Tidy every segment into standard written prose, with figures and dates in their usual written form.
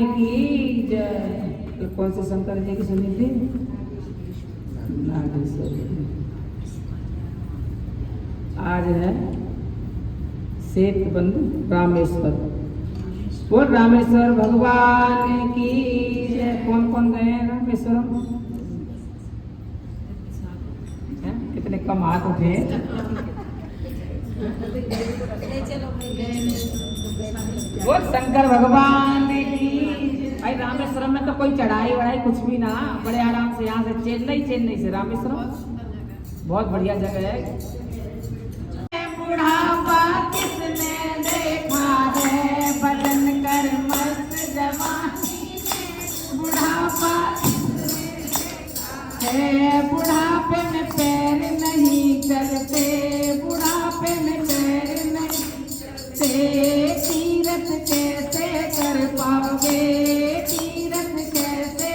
की जय। ये कौन से शंकर जी की समिति? नागेश्वर। आज है सेतुबंध रामेश्वर। बोल रामेश्वर भगवान की जय। कौन कौन गए हैं रामेश्वरम? कितने कम हाथ उठे। बोल शंकर भगवान की। भाई रामेश्वरम में तो कोई चढ़ाई वढ़ाई कुछ भी ना, बड़े आराम से यहाँ से चेन्नई से रामेश्वरम बहुत बढ़िया जगह है। बुढ़ापा किसने देखा है, बदन कर मस्त जवानी में बुढ़ापा है। बुढ़ापे में पैर नहीं चलते, बुढ़ापे में पैर नहीं चलते। तीरथ कैसे कर पाओगे, तीरथ कैसे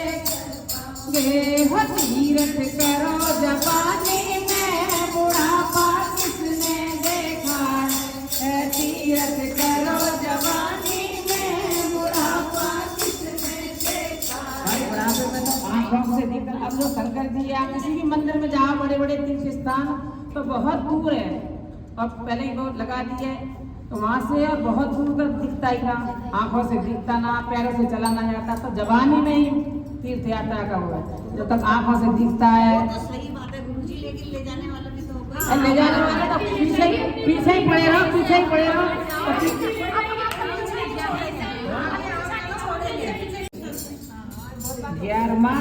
करोगे हो। तीरथ करो जवानी में बुढ़ापा किसने देखा है। तीरथ करो जवानी में बुढ़ापा किसने देखा है। बुढ़ापे में तो आंखों से दिखता। अब जो शंकर जी या किसी भी मंदिर में जहाँ बड़े बड़े तीर्थ स्थान तो बहुत दूर है और पहले ही बहुत लगा दिए तो वहां से बहुत दूर तक दिखता ही ना, आंखों से दिखता ना, पैरों से चला ना जाता। तो जवानी में ही तीर्थ यात्रा का हुआ जब तक आंखों से दिखता है। तो सही बात है गुरुजी, लेकिन ले जाने वाला भी तो होगा। ले जाने वाले तो पीछे ही पड़े रहो, पीछे ही पड़े रहो। 11वां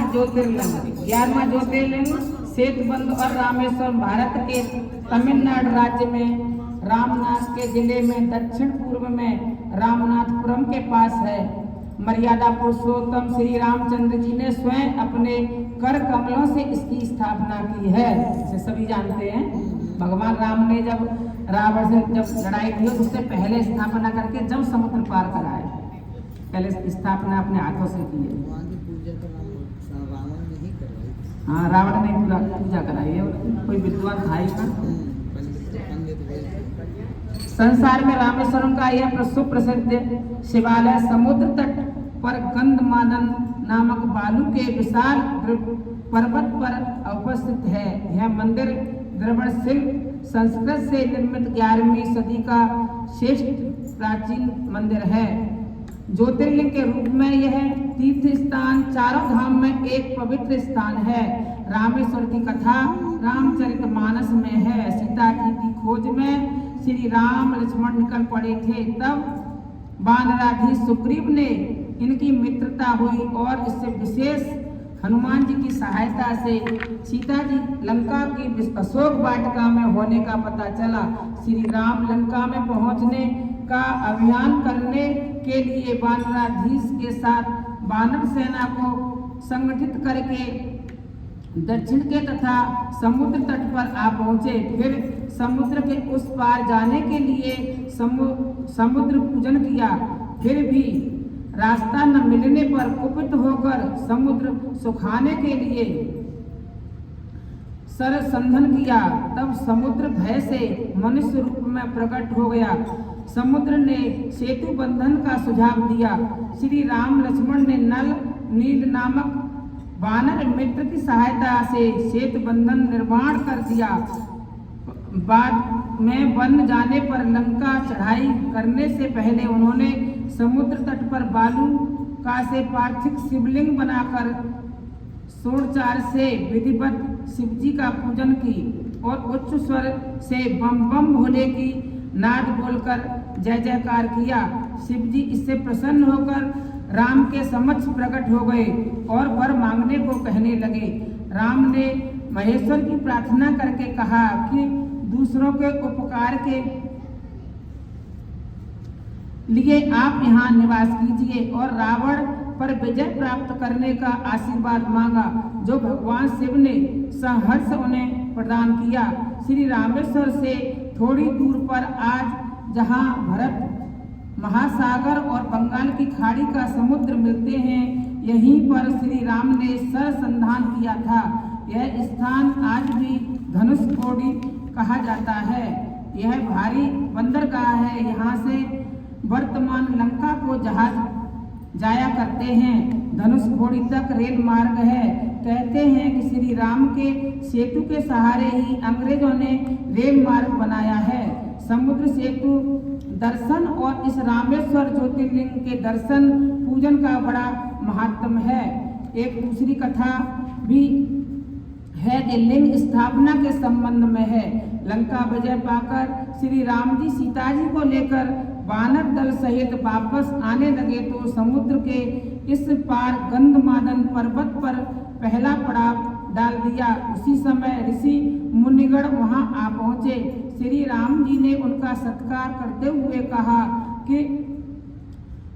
ज्योतिर्लिंग सेतुबंध और रामेश्वरम भारत के तमिलनाडु राज्य में रामनाथ के जिले में दक्षिण पूर्व में रामनाथपुरम के पास है। मर्यादा पुरुषोत्तम श्री रामचंद्र जी ने स्वयं अपने कर कमलों से इसकी स्थापना की है। इसे सभी जानते हैं। भगवान राम ने जब रावण से जब लड़ाई की उससे पहले स्थापना करके जब समुद्र पार कराए, पहले स्थापना अपने हाथों से की है। हाँ, रावण ने पूजा कराई है, कोई विद्वान था ही ना। संसार में रामेश्वरम का यह सुप्रसिद्ध शिवालय समुद्र तट पर गंधमादन नामक बालू के विशाल पर्वत पर अवस्थित है। यह मंदिर द्रविड़ शिल्प संस्कृत से निर्मित 11वीं सदी का श्रेष्ठ प्राचीन मंदिर है। ज्योतिर्लिंग के रूप में यह तीर्थ स्थान चारों धाम में एक पवित्र स्थान है। रामेश्वर की कथा रामचरितमानस में है। सीता जी की खोज में श्री राम लक्ष्मण निकल पड़े थे, तब वानराधीश सुग्रीव ने इनकी मित्रता हुई और इससे विशेष हनुमान जी की सहायता से सीता जी लंका की अशोक वाटिका में होने का पता चला। श्री राम लंका में पहुंचने का अभियान करने के लिए वानराधीश के साथ वानर सेना को संगठित करके दक्षिण के तथा समुद्र तट पर आ पहुंचे। फिर समुद्र के उस पार जाने के लिए समुद्र पूजन किया। फिर भी रास्ता न मिलने पर कुपित होकर समुद्र सुखाने के लिए सरसंधान किया। तब समुद्र भय से मनुष्य रूप में प्रकट हो गया। समुद्र ने सेतु बंधन का सुझाव दिया। श्री राम लक्ष्मण ने नल नील नामक वानर मित्र की सहायता से सेतु बंधन निर्माण कर दिया। बाद में वन जाने पर लंका चढ़ाई करने से पहले उन्होंने समुद्र तट पर बालू का से पार्थिव शिवलिंग बनाकर षोडचार से विधिवत शिवजी का पूजन की और उच्च स्वर से बम बम भोले की नाद बोलकर जय जयकार किया। शिवजी इससे प्रसन्न होकर राम के समक्ष प्रकट हो गए और वर मांगने को कहने लगे। राम ने महेश्वर की प्रार्थना करके कहा कि दूसरों के उपकार के लिए आप यहाँ निवास कीजिए और रावण पर विजय प्राप्त करने का आशीर्वाद मांगा, जो भगवान शिव ने सहर्ष उन्हें प्रदान किया। श्री रामेश्वर से थोड़ी दूर पर आज जहाँ भरत महासागर और बंगाल की खाड़ी का समुद्र मिलते हैं, यहीं पर श्री राम ने सरसंधान किया था। यह स्थान आज भी धनुष कोडी कहा जाता है। यह भारी बंदरगाह है। यहाँ से वर्तमान लंका को जहाज जाया करते हैं। धनुषकोडी तक रेल मार्ग है। कहते हैं कि श्री राम के सेतु के सहारे ही अंग्रेजों ने रेल मार्ग बनाया है। समुद्र सेतु दर्शन और इस रामेश्वर ज्योतिर्लिंग के दर्शन पूजन का बड़ा महात्म है। एक दूसरी कथा भी है कि लिंग स्थापना के संबंध में है। लंका विजय पाकर श्री राम जी सीता जी को लेकर वानर दल सहित वापस आने लगे तो समुद्र के इस पार गंधमादन पर्वत पर पहला पड़ाव डाल दिया। उसी समय ऋषि मुनिगण वहां आ पहुंचे। श्री राम जी ने उनका सत्कार करते हुए कहा कि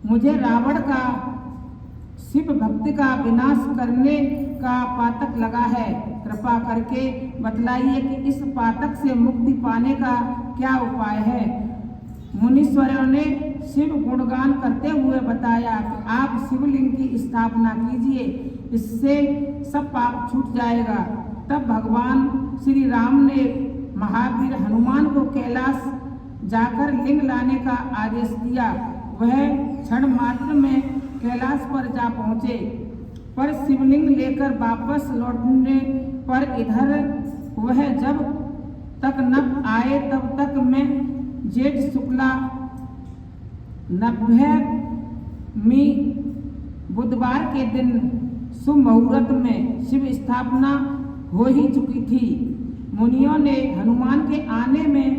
मुझे रावण का शिव भक्ति का विनाश करने का पातक लगा है। कृपा करके बतलाइए कि इस पातक से मुक्ति पाने का क्या उपाय है। मुनीश्वरों ने शिव गुणगान करते हुए बताया कि आप शिवलिंग की स्थापना कीजिए, इससे सब पाप छूट जाएगा। तब भगवान श्री राम ने महावीर हनुमान को कैलाश जाकर लिंग लाने का आदेश दिया। वह क्षण मात्र में कैलाश पर जा पहुँचे, पर शिवलिंग लेकर वापस लौटने पर इधर वह जब तक न आए तब तक मैं जेठ शुक्ला 90वीं बुधवार के दिन शुभ मुहूर्त में शिव स्थापना हो ही चुकी थी। मुनियों ने हनुमान के आने में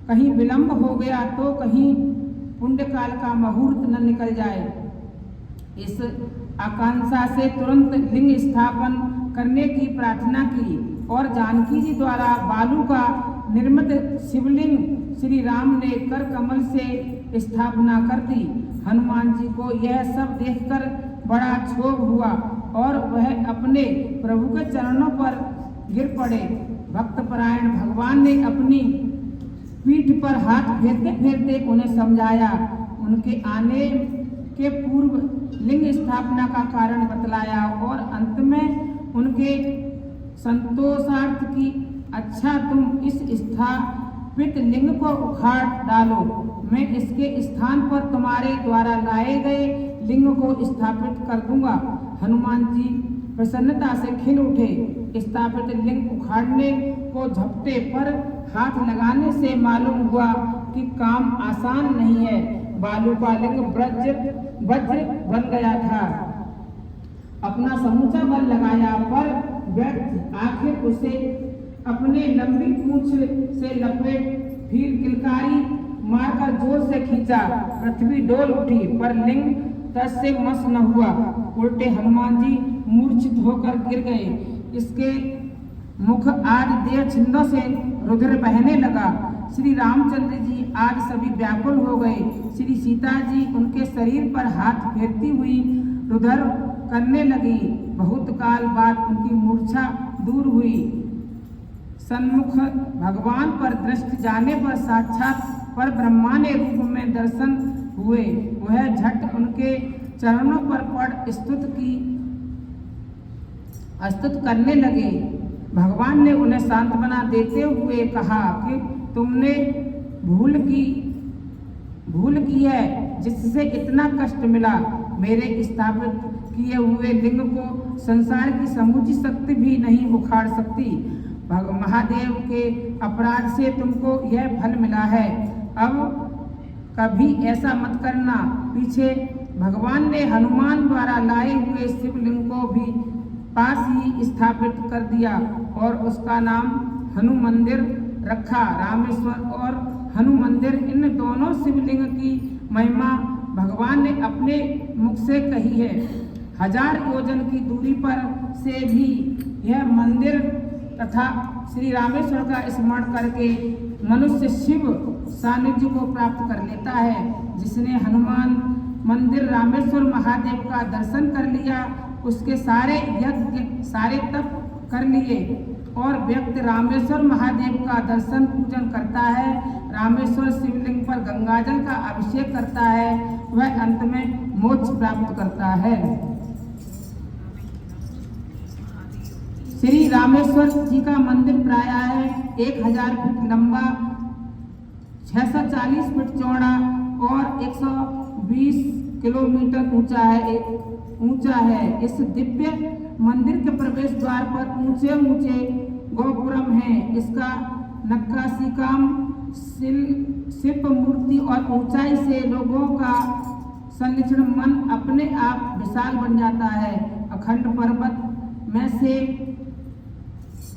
कहीं विलंब हो गया तो कहीं पुण्यकाल का मुहूर्त न निकल जाए, इस आकांक्षा से तुरंत लिंग स्थापन करने की प्रार्थना की और जानकी जी द्वारा बालू का निर्मित शिवलिंग श्री राम ने कर कमल से स्थापना कर दी। हनुमान जी को यह सब देखकर बड़ा क्षोभ हुआ और वह अपने प्रभु के चरणों पर गिर पड़े। भक्तपरायण भगवान ने अपनी पीठ पर हाथ फेरते फेरते उन्हें समझाया, उनके आने के पूर्व लिंग स्थापना का कारण बतलाया और अंत में उनके संतोषार्थ की अच्छा तुम इस स्थापित लिंग को उखाड़ डालो, मैं इसके स्थान पर तुम्हारे द्वारा लाए गए लिंग को स्थापित कर दूंगा। हनुमान जी प्रसन्नता से खिल उठे। स्थापित लिंग उखाड़ने को झपटे पर हाथ लगाने से मालूम हुआ कि काम आसान नहीं है। बालू का लिंग वज्र बन गया था। अपना समूचा बल लगाया पर व्यर्थ, आखिर उसे अपने लंबी पूंछ से लपेट फिर किलकारी मारकर जोर से खींचा। पृथ्वी डोल उठी पर लिंग तस से मस न हुआ। उल्टे हनुमान जी मूर्छित होकर गिर गए। इसके मुख आदि देह छिंदों से रुधिर बहने लगा। श्री रामचंद्र जी आज सभी व्याकुल हो गए। श्री सीता जी उनके शरीर पर हाथ फेरती हुई रुधिर करने लगी। बहुत काल बाद उनकी मूर्छा दूर हुई। सन्मुख भगवान पर दृष्टि जाने पर साक्षात पर ब्रह्मांड रूप में दर्शन हुए। वह झट उनके चरणों पर पड़ स्तुति करने लगे। भगवान ने उन्हें सांत्वना देते हुए कहा कि तुमने भूल की है जिससे इतना कष्ट मिला। मेरे स्थापित किए हुए लिंग को संसार की समूची शक्ति भी नहीं उखाड़ सकती। महादेव के अपराध से तुमको यह फल मिला है। अब कभी ऐसा मत करना। पीछे भगवान ने हनुमान द्वारा लाए हुए शिवलिंग को भी पास ही स्थापित कर दिया और उसका नाम हनु मंदिर रखा। रामेश्वर और हनु मंदिर, इन दोनों शिवलिंग की महिमा भगवान ने अपने मुख से कही है। 1000 योजन की दूरी पर से भी यह मंदिर तथा श्री रामेश्वर का स्मरण करके मनुष्य शिव सानिध्य को प्राप्त कर लेता है। जिसने हनुमान मंदिर रामेश्वर महादेव का दर्शन कर लिया, उसके सारे यज्ञ सारे तप कर लिए और व्यक्ति रामेश्वर महादेव का दर्शन पूजन करता है, रामेश्वर शिवलिंग पर गंगाजल का अभिषेक करता है, वह अंत में मोक्ष प्राप्त करता है। श्री रामेश्वर जी का मंदिर प्रायः 1000 फीट लंबा, 640 फीट चौड़ा और 120 किलोमीटर ऊंचा है। इस दिव्य मंदिर के प्रवेश द्वार पर ऊंचे ऊंचे गोपुरम हैं। इसका नक्काशी काम, शिल्प मूर्ति और ऊंचाई से लोगों का संरक्षण मन अपने आप विशाल बन जाता है। अखंड पर्वत में से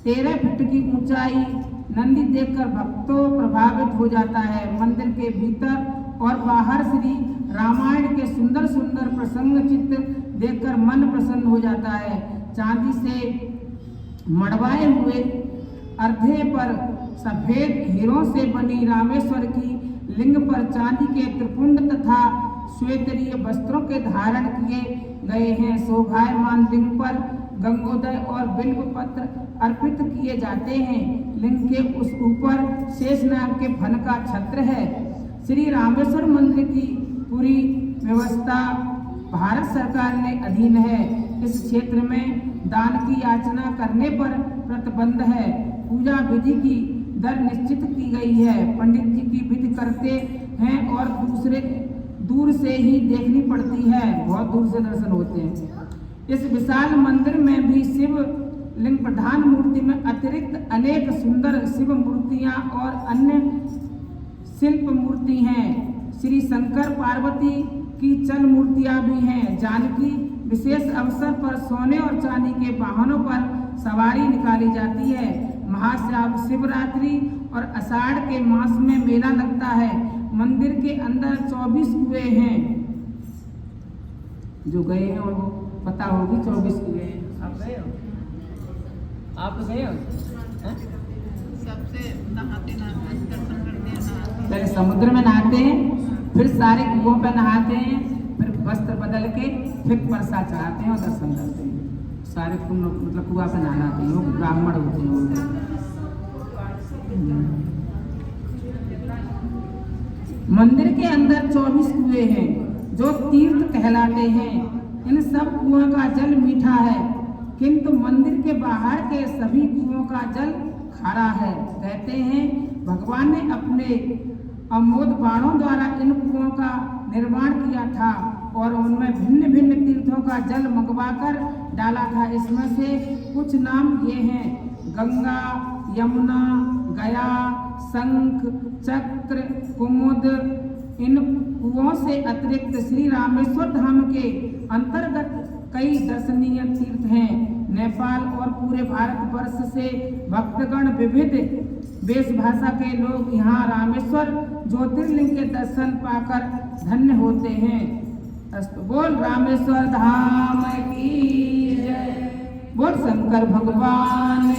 13 फीट की ऊंचाई नंदी देखकर भक्तों प्रभावित हो जाता है। मंदिर के भीतर और बाहर श्री रामायण के सुंदर सुंदर प्रसंग चित्र देखकर मन प्रसन्न हो जाता है। चांदी से मड़वाए हुए अर्धे पर सफेद हीरों से बनी रामेश्वर की लिंग पर चांदी के त्रिपुंड तथा श्वेतरीय वस्त्रों के धारण किए गए हैं। शोभायमान लिंग पर गंगोदय और बिल्व पत्र अर्पित किए जाते हैं। लिंग के उस ऊपर शेषनाग के फन का छत्र है। श्री रामेश्वर मंदिर की पूरी व्यवस्था भारत सरकार ने अधीन है। इस क्षेत्र में दान की याचना करने पर प्रतिबंध है। पूजा विधि की दर निश्चित की गई है। पंडित जी की विधि करते हैं और दूर से ही देखनी पड़ती है। बहुत दूर से दर्शन होते हैं। इस विशाल मंदिर में भी शिव लिंग प्रधान मूर्ति में अतिरिक्त अनेक सुंदर शिव मूर्तियां और अन्य शिल्प मूर्ति हैं। श्री शंकर पार्वती की चल मूर्तियां भी हैं। जानकी विशेष अवसर पर सोने और चांदी के वाहनों पर सवारी निकाली जाती है। महाशिवरात्रि और आषाढ़ के मास में मेला लगता है। मंदिर के अंदर 24 कुएं हैं। जो गए हैं उनको पता होगी 24 कुएं हैं। आप गए हो? आप गए हो? सबसे नहाते दर्शन करते हैं। पहले समुद्र में नहाते हैं, फिर सारे कुओं पे नहाते हैं, फिर वस्त्र बदल के फिर प्रसाद चढ़ाते हैं और दर्शन करते हैं। सारे मतलब कुआ पे नहाते हैं। लोग ब्राह्मण होते हैं। मंदिर के अंदर 24 कुएं हैं जो तीर्थ कहलाते हैं। इन सब कुओं का जल मीठा है, किंतु मंदिर के बाहर के सभी कुओं का जल खारा है। कहते हैं भगवान ने अपने अमोद बाणों द्वारा इन कुओं का निर्माण किया था और उनमें भिन्न भिन्न तीर्थों का जल मंगवाकर डाला था। इसमें से कुछ नाम ये हैं: गंगा, यमुना, गया, शंख, चक्र, कुमुद। इन कुओं से अतिरिक्त श्री रामेश्वर धाम के अंतर्गत कई दर्शनीय तीर्थ हैं। नेपाल और पूरे भारतवर्ष से भक्तगण विविध वेशभाषा के लोग यहाँ रामेश्वर ज्योतिर्लिंग के दर्शन पाकर धन्य होते हैं। अस्तु। बोल रामेश्वर धाम की जय। बोल शंकर भगवान